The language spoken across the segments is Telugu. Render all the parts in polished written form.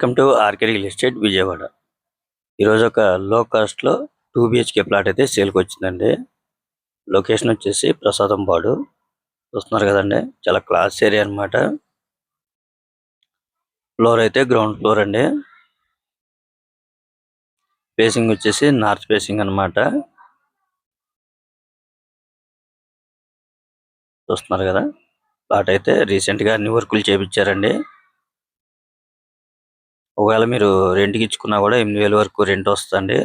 Welcome to RK real estate Vijayawada. ఈరోజు ఒక లో కాస్ట్లో 2 బిహెచ్కే ప్లాట్ అయితే సేల్కి వచ్చిందండి. లొకేషన్ వచ్చేసి ప్రసాదంపాడు. చూస్తున్నారు కదండి, చాలా క్లాస్ ఏరియా అనమాట. ఫ్లోర్ అయితే గ్రౌండ్ ఫ్లోర్ అండి. ఫేసింగ్ వచ్చేసి నార్త్ ఫేసింగ్ అనమాట. చూస్తున్నారు కదా, ప్లాట్ అయితే రీసెంట్గా అన్ని వర్కులు చేపించారండి. ఒకవేళ మీరు రెంట్కి ఇచ్చుకున్నా కూడా 8,000 వరకు రెంట్ వస్తుంది.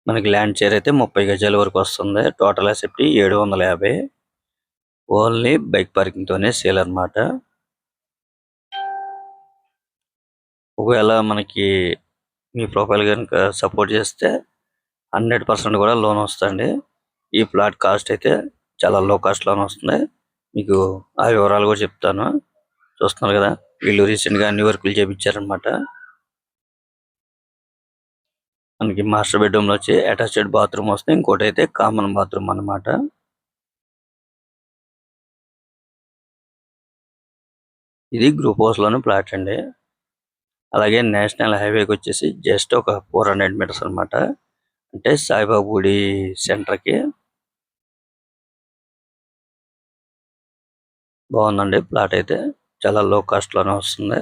మనకి ల్యాండ్ షేర్ అయితే 30 గజాల వరకు వస్తుంది. టోటల్ అసెప్టీ 750. ఓన్లీ బైక్ పార్కింగ్ తోనే సేల్ అనమాట. ఒకవేళ మనకి మీ ప్రొఫైల్ కనుక సపోర్ట్ చేస్తే 100% కూడా లోన్ వస్తుంది. ఈ ప్లాట్ కాస్ట్ అయితే చాలా లో కాస్ట్ లోన్ వస్తుంది. మీకు ఆ వివరాలు కూడా చెప్తాను. చూస్తున్నారు కదా, వీళ్ళు రీసెంట్గా అన్ని వర్కులు చేపించారనమాట. మనకి మాస్టర్ బెడ్రూమ్ లో వచ్చి అటాచ్డ్ బాత్రూమ్ వస్తుంది. ఇంకోటి అయితే కామన్ బాత్రూమ్ అన్నమాట. ఇది గ్రూప్ హౌస్ లోని ప్లాట్ అండి. అలాగే నేషనల్ హైవేకి వచ్చేసి జస్ట్ ఒక 400 మీటర్స్ అనమాట. అంటే సాయిబాబా గుడి సెంటర్ కి. బాగుందండి ప్లాట్ అయితే, చాలా లో కాస్ట్ లోనే వస్తుంది.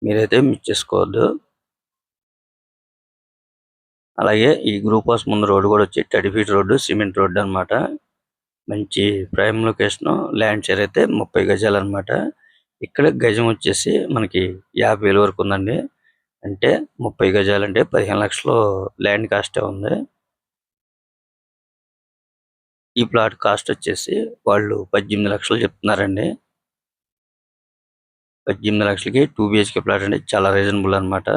మీరైతే మిస్ చేసుకోవద్దు. అలాగే ఈ గ్రూప్ హౌస్ ముందు రోడ్డు కూడా వచ్చి 30 ఫీట్ రోడ్డు, సిమెంట్ రోడ్డు అనమాట. మంచి ప్రైమ్ లొకేషన్. ల్యాండ్ షేర్ అయితే 30 గజాలు అనమాట. ఇక్కడ గజం వచ్చేసి మనకి 50,000 వరకు ఉందండి. అంటే 30 గజాలు అంటే 15 లక్షలు ల్యాండ్ కాస్టే ఉంది. ఈ ప్లాట్ కాస్ట్ వచ్చేసి వాళ్ళు 18 లక్షలు చెప్తున్నారండి. 18 లక్షలకి 2 బిహెచ్కే ప్లాట్ అంటే చాలా రీజనబుల్ అనమాట.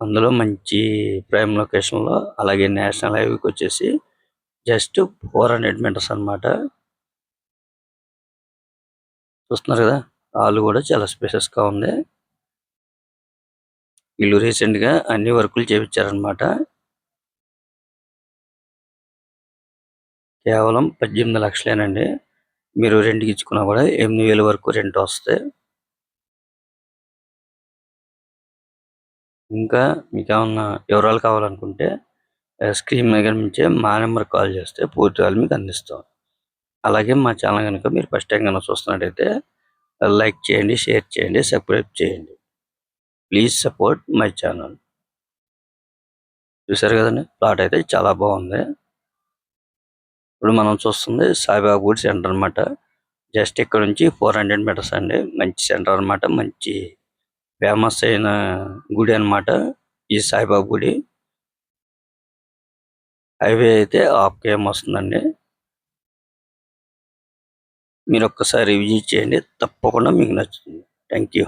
అందులో మంచి ప్రైమ్ లొకేషన్ లో, అలాగే నేషనల్ హైవేకి వచ్చేసి జస్ట్ 400 మీటర్స్ అనమాట. చూస్తున్నారు కదా, హాల్ కూడా చాలా స్పేసెస్ గా ఉంది. వీళ్ళు రీసెంట్ గా అన్ని వర్కులు చేపించారనమాట. కేవలం 18 లక్షలేనండి. మీరు రెంట్కి ఇచ్చుకున్నా కూడా 8,000 వరకు రెంట్ వస్తే. ఇంకా మీకు ఏమన్నా వివరాలు కావాలనుకుంటే స్క్రీన్ మీద కనిపించే మా నెంబర్ కాల్ చేస్తే పూర్తి వివరాలు మీకు అందిస్తాం. అలాగే మా ఛానల్ కనుక మీరు ఫస్ట్ టైం కనుక చూస్తున్నట్టయితే లైక్ చేయండి, షేర్ చేయండి, సబ్స్క్రైబ్ చేయండి. Please support my channel. చూసారు కదండి, ప్లాట్ అయితే చాలా బాగుంది. ఇప్పుడు మనం చూస్తుంది సాయిబాబా గుడి సెంటర్ అనమాట. జస్ట్ ఇక్కడ నుంచి 400 మీటర్స్ అండి. మంచి సెంటర్ అనమాట. మంచి ఫేమస్ అయిన గుడి అనమాట ఈ సాయిబాబా గుడి. హైవే అయితే 1/2 km వస్తుందండి. మీరు ఒక్కసారి విజిట్ చేయండి, తప్పకుండా మీకు నచ్చుతుంది. Thank you.